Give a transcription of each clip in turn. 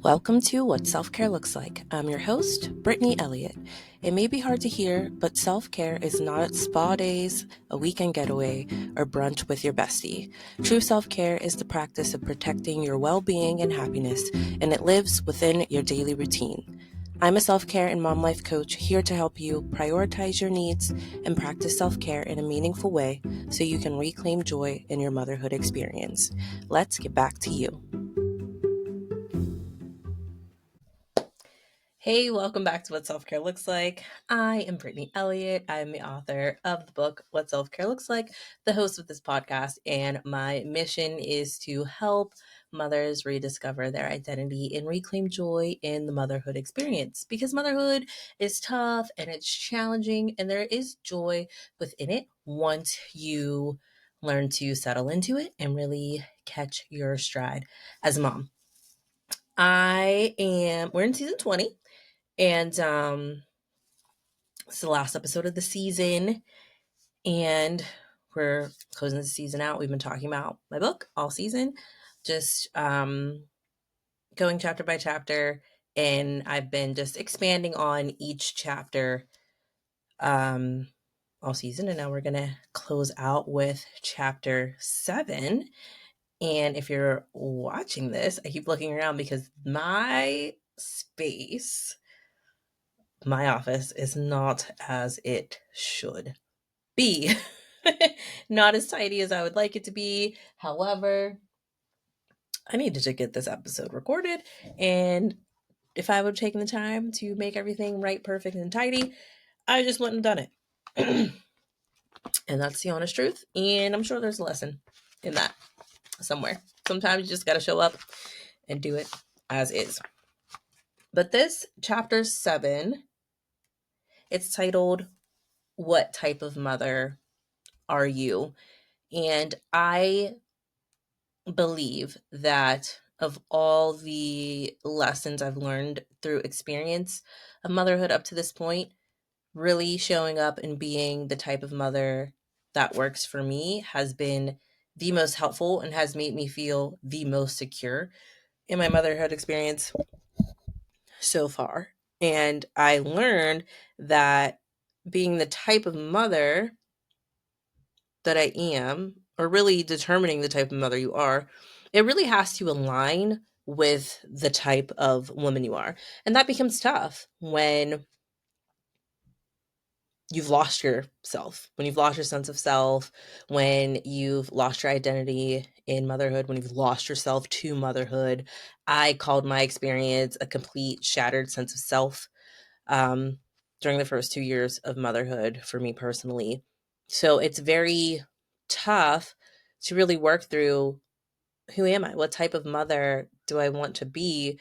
Welcome to What Self-Care Looks Like. I'm your host, Brittany Elliott. It may be hard to hear, but self-care is not spa days, a weekend getaway, or brunch with your bestie. True self-care is the practice of protecting your well-being and happiness, and it lives within your daily routine. I'm a self-care and mom life coach here to help you prioritize your needs and practice self-care in a meaningful way so you can reclaim joy in your motherhood experience. Let's get back to you. Hey, welcome back to What Self-Care Looks Like. I am Brittany Elliott. I'm the author of the book, What Self-Care Looks Like, the host of this podcast, and my mission is to help mothers rediscover their identity and reclaim joy in the motherhood experience. Because motherhood is tough and it's challenging, and there is joy within it once you learn to settle into it and really catch your stride as a mom. We're in season 20. And it's the last episode of the season, and we're closing the season out. We've been talking about my book all season, just going chapter by chapter, and I've been just expanding on each chapter all season, and now we're gonna close out with chapter 7. And if you're watching this, I keep looking around because my office is not as it should be. Not as tidy as I would like it to be. However, I needed to get this episode recorded. And if I would have taken the time to make everything right, perfect, and tidy, I just wouldn't have done it. And that's the honest truth. And I'm sure there's a lesson in that somewhere. Sometimes you just got to show up and do it as is. But this chapter 7, it's titled, What Type of Mother Are You? And I believe that of all the lessons I've learned through experience of motherhood up to this point, really showing up and being the type of mother that works for me has been the most helpful and has made me feel the most secure in my motherhood experience so far. And I learned that being the type of mother that I am, or really determining the type of mother you are, it really has to align with the type of woman you are. And that becomes tough when you've lost yourself, when you've lost your sense of self, when you've lost your identity in motherhood, when you've lost yourself to motherhood. I called my experience a complete shattered sense of self during the first 2 years of motherhood for me personally. So it's very tough to really work through, who am I? What type of mother do I want to be?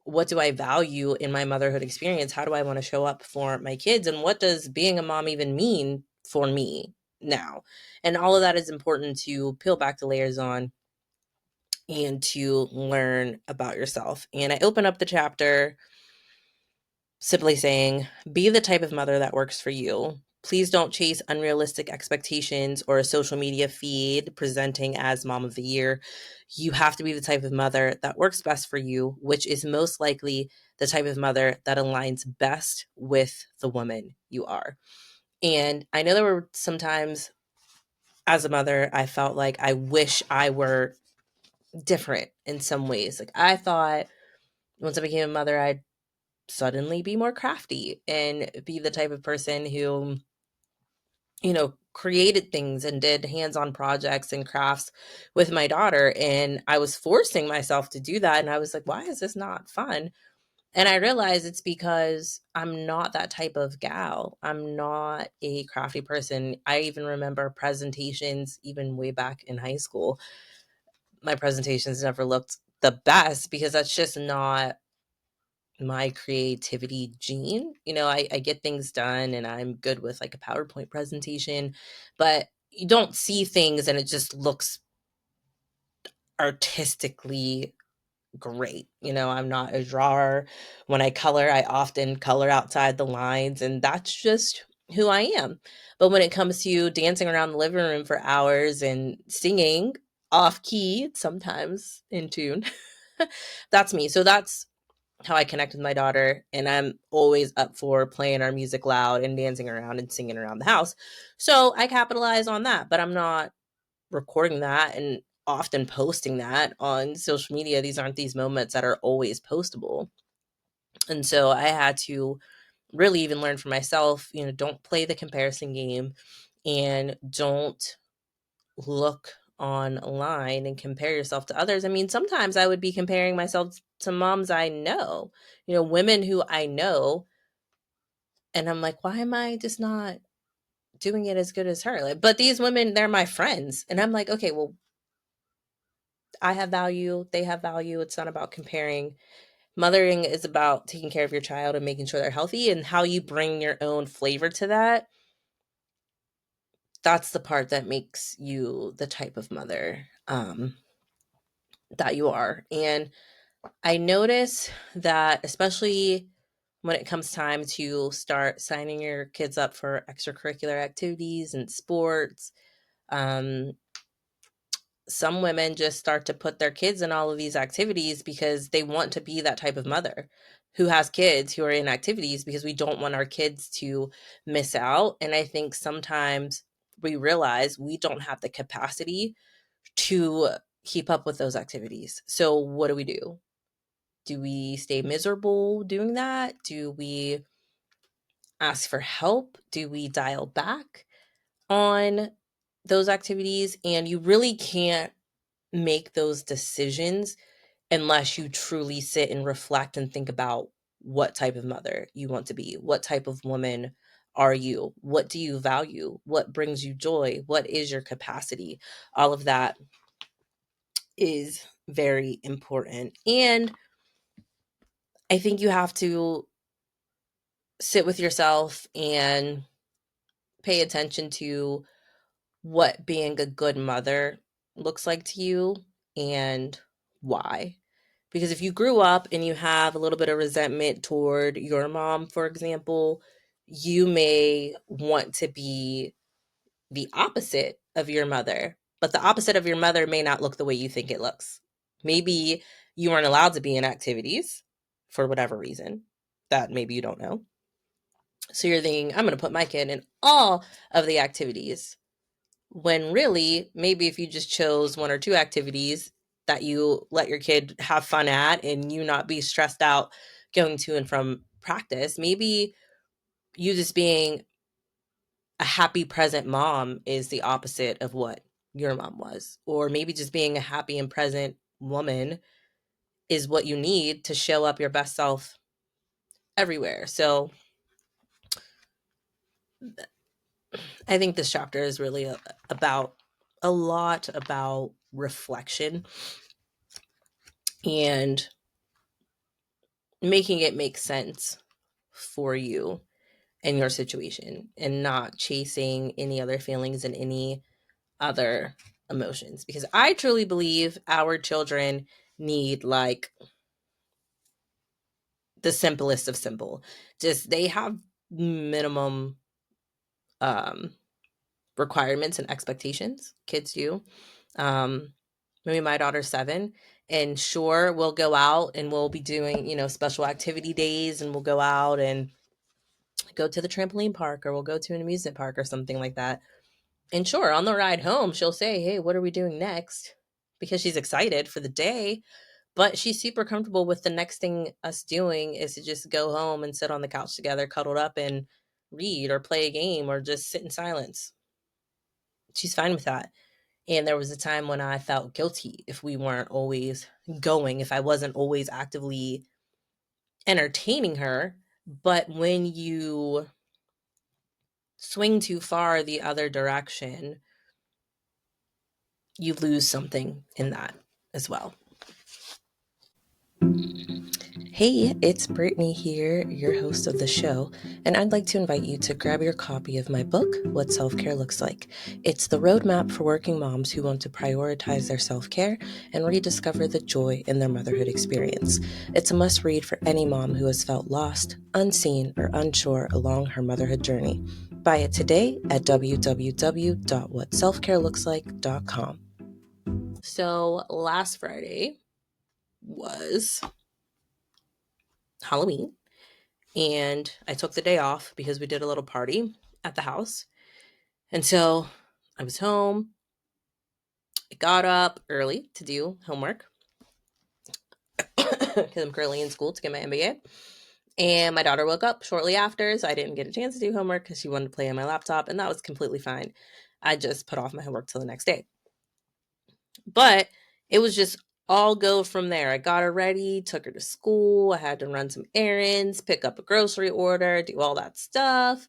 What do I value in my motherhood experience? How do I want to show up for my kids? And what does being a mom even mean for me now? And all of that is important to peel back the layers on and to learn about yourself. And I open up the chapter simply saying, be the type of mother that works for you. Please don't chase unrealistic expectations or a social media feed presenting as mom of the year. You have to be the type of mother that works best for you, which is most likely the type of mother that aligns best with the woman you are. And I know there were some times as a mother, I felt like I wish I were different in some ways. Like I thought once I became a mother, I'd suddenly be more crafty and be the type of person who, created things and did hands-on projects and crafts with my daughter. And I was forcing myself to do that. And I was like, why is this not fun? And I realized it's because I'm not that type of gal. I'm not a crafty person. I even remember presentations, even way back in high school. My presentations never looked the best because that's just not my creativity gene. I get things done and I'm good with like a PowerPoint presentation, but you don't see things and it just looks artistically great. I'm not a drawer. When I color, I often color outside the lines, and that's just who I am. But when it comes to dancing around the living room for hours and singing off key, sometimes in tune, that's me. So that's how I connect with my daughter, and I'm always up for playing our music loud and dancing around and singing around the house. So I capitalize on that, but I'm not recording that and often posting that on social media. These aren't these moments that are always postable. And so I had to really even learn for myself, don't play the comparison game, and don't look online and compare yourself to others. I mean, sometimes I would be comparing myself to moms I know, women who I know, and I'm like, why am I just not doing it as good as her? Like, but these women, they're my friends. And I'm like, okay, well, I have value, they have value. It's not about comparing. Mothering is about taking care of your child and making sure they're healthy, and how you bring your own flavor to that. That's the part that makes you the type of mother that you are. And I notice that, especially when it comes time to start signing your kids up for extracurricular activities and sports, um, some women just start to put their kids in all of these activities because they want to be that type of mother who has kids who are in activities, because we don't want our kids to miss out. And I think sometimes we realize we don't have the capacity to keep up with those activities. So what do we do? Do we stay miserable doing that? Do we ask for help? Do we dial back on those activities? And you really can't make those decisions unless you truly sit and reflect and think about what type of mother you want to be. What type of woman are you? What do you value? What brings you joy? What is your capacity? All of that is very important. And I think you have to sit with yourself and pay attention to what being a good mother looks like to you and why. Because if you grew up and you have a little bit of resentment toward your mom, for example, you may want to be the opposite of your mother, but the opposite of your mother may not look the way you think it looks. Maybe you weren't allowed to be in activities for whatever reason that maybe you don't know. So you're thinking, I'm going to put my kid in all of the activities. When really, maybe if you just chose one or two activities that you let your kid have fun at and you not be stressed out going to and from practice, maybe you just being a happy present mom is the opposite of what your mom was. Or maybe just being a happy and present woman is what you need to show up your best self everywhere. So I think this chapter is really about a lot about reflection and making it make sense for you and your situation, and not chasing any other feelings and any other emotions, because I truly believe our children need like the simplest of simple. Just they have minimum um requirements and expectations. Kids do. Maybe my daughter's 7, and sure, we'll go out and we'll be doing, special activity days, and we'll go out and go to the trampoline park, or we'll go to an amusement park or something like that. And sure, on the ride home, she'll say, hey, what are we doing next? Because she's excited for the day, but she's super comfortable with the next thing us doing is to just go home and sit on the couch together, cuddled up, and read or play a game or just sit in silence. She's fine with that. And there was a time when I felt guilty if we weren't always going, if I wasn't always actively entertaining her. But when you swing too far the other direction, you lose something in that as well. Hey, it's Brittany here, your host of the show, and I'd like to invite you to grab your copy of my book, What Self-Care Looks Like. It's the roadmap for working moms who want to prioritize their self-care and rediscover the joy in their motherhood experience. It's a must-read for any mom who has felt lost, unseen, or unsure along her motherhood journey. Buy it today at www.whatselfcarelooks.com. So last Friday was Halloween, and I took the day off because we did a little party at the house. And so I was home. I got up early to do homework because I'm currently in school to get my MBA. And my daughter woke up shortly after, so I didn't get a chance to do homework because she wanted to play on my laptop, and that was completely fine. I just put off my homework till the next day. But it was just all go from there. I got her ready, took her to school. I had to run some errands, pick up a grocery order, do all that stuff.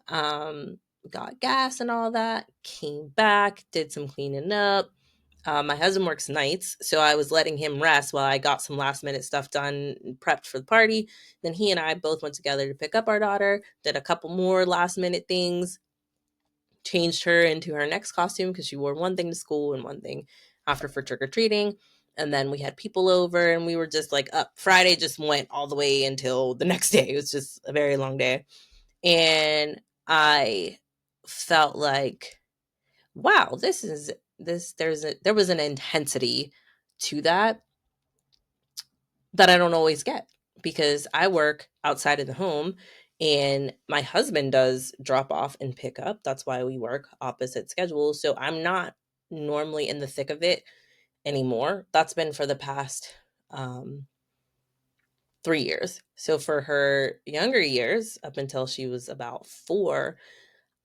Um, got gas and all that. Came back, did some cleaning up. My husband works nights, so I was letting him rest while I got some last minute stuff done and prepped for the party. Then he and I both went together to pick up our daughter, did a couple more last minute things, changed her into her next costume because she wore one thing to school and one thing after for trick or treating. And then we had people over and we were just like up. Friday just went all the way until the next day. It was just a very long day. And I felt like, wow, there was an intensity to that I don't always get because I work outside of the home and my husband does drop off and pick up. That's why we work opposite schedules. So I'm not normally in the thick of it anymore. That's been for the past 3 years. So for her younger years, up until she was about 4,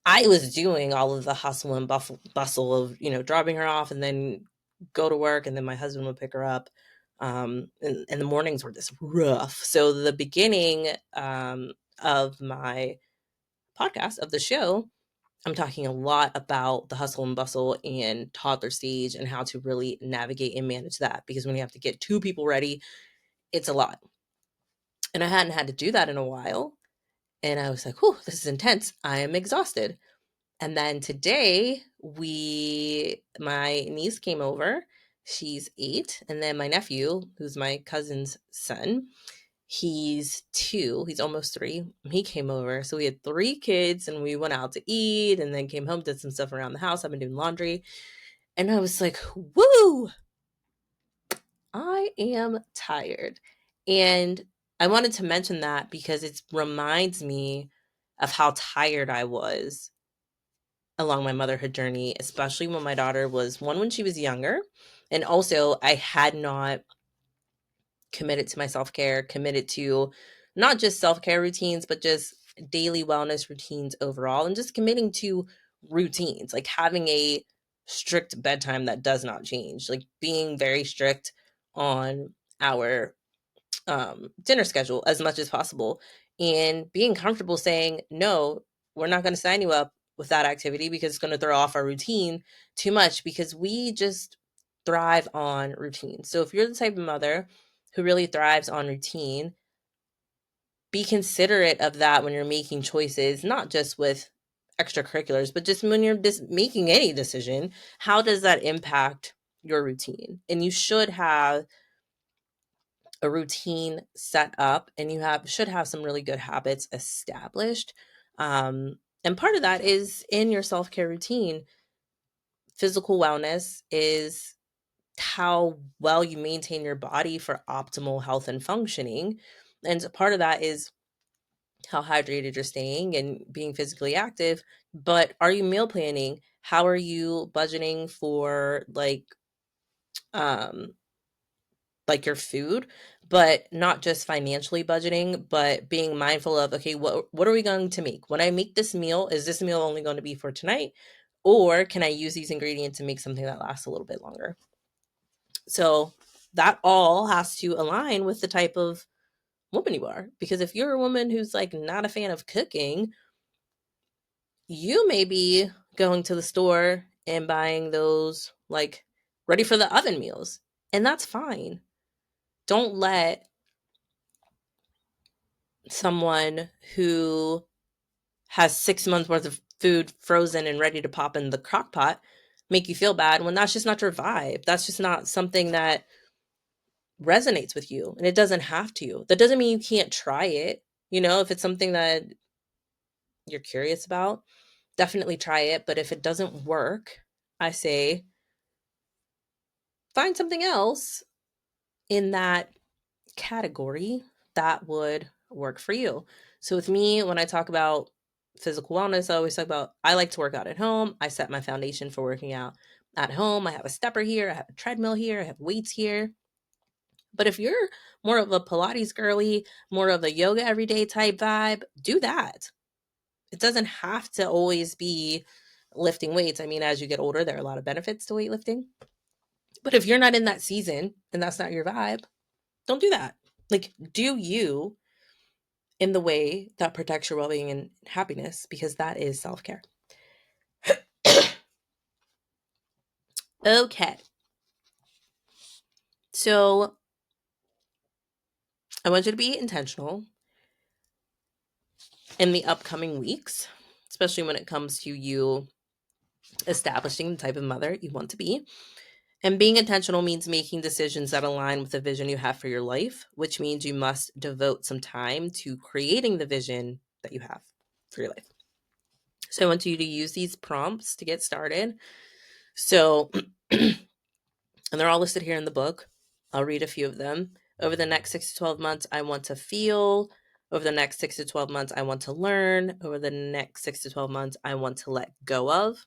I was doing all of the hustle and bustle of, dropping her off and then go to work, and then my husband would pick her up. And the mornings were just rough. So the beginning of my podcast, of the show, I'm talking a lot about the hustle and bustle and toddler stage and how to really navigate and manage that. Because when you have to get 2 people ready, it's a lot. And I hadn't had to do that in a while. And I was like, whew, this is intense. I am exhausted. And then today my niece came over. She's 8. And then my nephew, who's my cousin's son, he's 2. He's almost 3. He came over. So we had 3 kids and we went out to eat and then came home, did some stuff around the house. I've been doing laundry. And I was like, woo, I am tired. And I wanted to mention that because it reminds me of how tired I was along my motherhood journey, especially when my daughter was one, when she was younger. And also, I had not committed to my self care, committed to not just self care routines, but just daily wellness routines overall, and just committing to routines, like having a strict bedtime that does not change, like being very strict on our dinner schedule as much as possible, and being comfortable saying, no, we're not going to sign you up with that activity because it's going to throw off our routine too much, because we just thrive on routine. So if you're the type of mother who really thrives on routine, be considerate of that when you're making choices, not just with extracurriculars, but just when you're just making any decision. How does that impact your routine? And you should have a routine set up, and should have some really good habits established. And part of that is in your self-care routine. Physical wellness is how well you maintain your body for optimal health and functioning. And part of that is how hydrated you're staying and being physically active. But are you meal planning? How are you budgeting for um your food, but not just financially budgeting, but being mindful of, okay, what are we going to make? When I make this meal, is this meal only going to be for tonight? Or can I use these ingredients to make something that lasts a little bit longer? So that all has to align with the type of woman you are. Because if you're a woman who's like not a fan of cooking, you may be going to the store and buying those like ready for the oven meals. And that's fine. Don't let someone who has 6 months worth of food frozen and ready to pop in the crock pot make you feel bad when that's just not your vibe. That's just not something that resonates with you. And it doesn't have to. That doesn't mean you can't try it. If it's something that you're curious about, definitely try it. But if it doesn't work, I say find something else in that category that would work for you. So with me, when I talk about physical wellness, I always talk about I like to work out at home. I set my foundation for working out at home. I have a stepper here, I have a treadmill here, I have weights here. But if you're more of a Pilates girly, more of a yoga everyday type vibe, do that. It doesn't have to always be lifting weights. I mean, as you get older, there are a lot of benefits to weightlifting. But if you're not in that season and that's not your vibe, don't do that. Like, do you in the way that protects your well-being and happiness, because that is self-care. Okay. So I want you to be intentional in the upcoming weeks, especially when it comes to you establishing the type of mother you want to be. And being intentional means making decisions that align with the vision you have for your life, which means you must devote some time to creating the vision that you have for your life. So I want you to use these prompts to get started. So, and they're all listed here in the book. I'll read a few of them. Over the next 6 to 12 months, I want to feel. Over the next 6 to 12 months, I want to learn. Over the next 6 to 12 months, I want to let go of.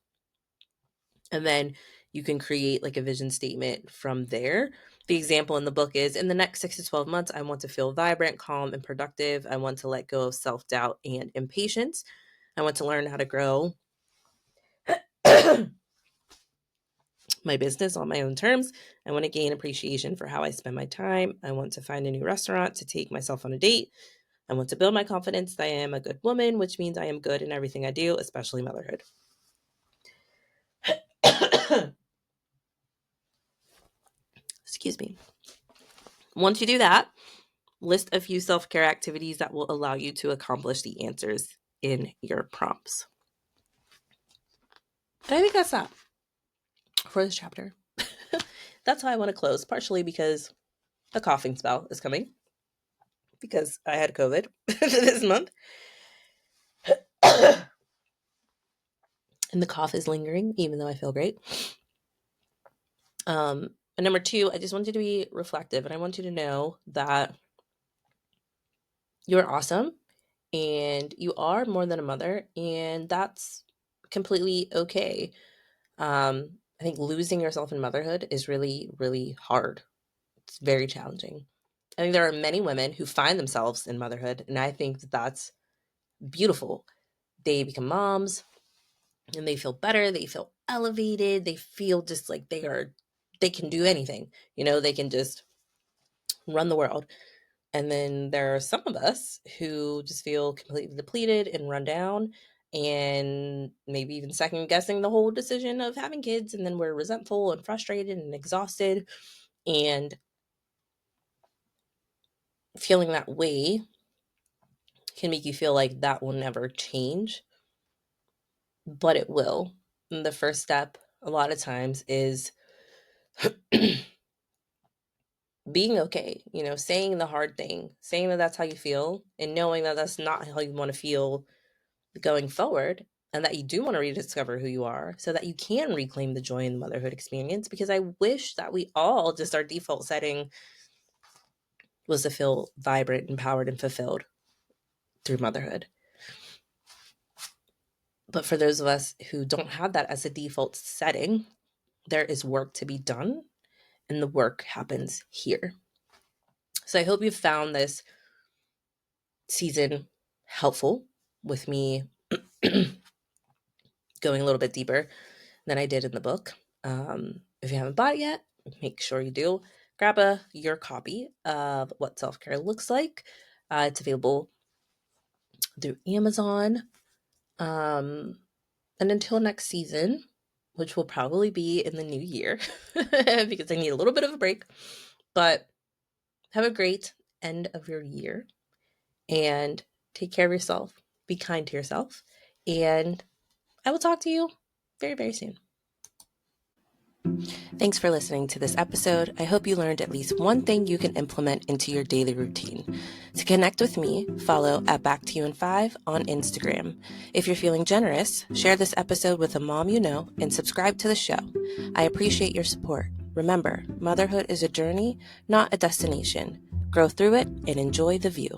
And then you can create like a vision statement from there. The example in the book is in the next 6 to 12 months, I want to feel vibrant, calm, and productive. I want to let go of self-doubt and impatience. I want to learn how to grow my business on my own terms. I want to gain appreciation for how I spend my time. I want to find a new restaurant to take myself on a date. I want to build my confidence that I am a good woman, which means I am good in everything I do, especially motherhood. Excuse me. Once you do that, list a few self-care activities that will allow you to accomplish the answers in your prompts. And I think that's that for this chapter. That's how I want to close, partially because a coughing spell is coming because I had COVID this month. And the cough is lingering, even though I feel great. And number two, I just want you to be reflective, and I want you to know that you're awesome and you are more than a mother, and that's completely okay. I think losing yourself in motherhood is really, really hard. It's very challenging. I think there are many women who find themselves in motherhood, and I think that that's beautiful. They become moms and they feel better, they feel elevated, they feel just like they can do anything. They can just run the world. And then there are some of us who just feel completely depleted and run down and maybe even second guessing the whole decision of having kids. And then we're resentful and frustrated and exhausted. And feeling that way can make you feel like that will never change, but it will. And the first step, a lot of times, is being okay, saying the hard thing, saying that that's how you feel, and knowing that that's not how you want to feel going forward, and that you do want to rediscover who you are so that you can reclaim the joy in the motherhood experience. Because I wish that we all, just our default setting was to feel vibrant, empowered, and fulfilled through motherhood. But for those of us who don't have that as a default setting, there is work to be done, and the work happens here. So I hope you found this season helpful with me going a little bit deeper than I did in the book. If you haven't bought it yet, make sure you do. Grab your copy of What Self-Care Looks Like. It's available through Amazon. And until next season, which will probably be in the new year, because I need a little bit of a break, but have a great end of your year and take care of yourself. Be kind to yourself. And I will talk to you very, very soon. Thanks for listening to this episode. I hope you learned at least one thing you can implement into your daily routine. To connect with me, follow at Back to You in 5 on Instagram. If you're feeling generous, share this episode with a mom you know and subscribe to the show. I appreciate your support. Remember, motherhood is a journey, not a destination. Grow through it and enjoy the view.